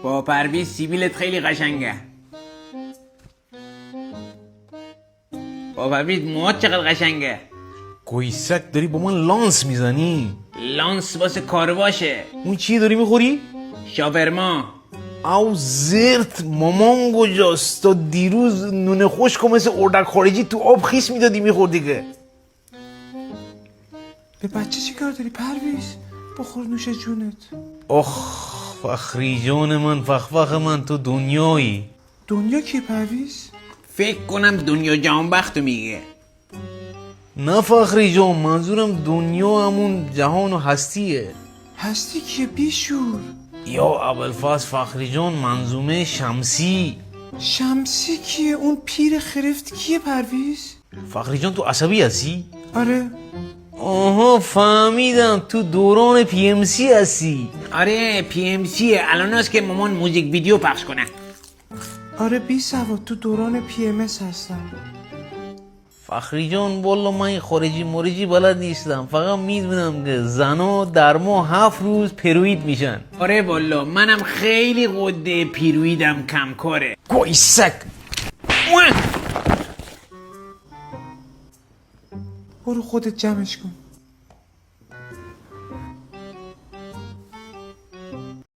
با پرویز سیبیلت خیلی قشنگه. با پرویز موهات چقدر قشنگه. گویسک داری با من لانس میزنی؟ لانس واسه کارواشه. اون چی داری میخوری؟ شاورما. او زرت مامان کجاست؟ تا دیروز نون خشکو مثل اردک خارجی تو آب خیس میدادی میخوردی که. به بچه چی کار داری پرویز؟ بخور نوش جونت. آخ فخری جان من، فخفخ من، تو دنیایی. دنیا کی پرویز؟ فکر کنم دنیا جهانبختو میگه. نه فخری جان، منظورم دنیا همون جهان و هستیه. هستی کیه بیشور؟ یا ابوالفضل فخری جان، منظومه شمسی. شمسی کیه؟ اون پیر خرفت کیه پرویز؟ فخری جان تو عصبی هستی؟ آره. آها فهمیدم، تو دوران پی ام سی هستی. آره پی ام سیه، الان هست که مامان موزیک ویدیو پخش کنه. آره بی سواد، تو دوران پی ام اس هستم. فخری جان والا من خارجی مورجی بلد نیستم، فقط میدونم که زنا در ماه 7 روز پروید میشن. آره والا منم خیلی قده پیرویدم کم کاره. گویسک. برو خودت جمعش کن.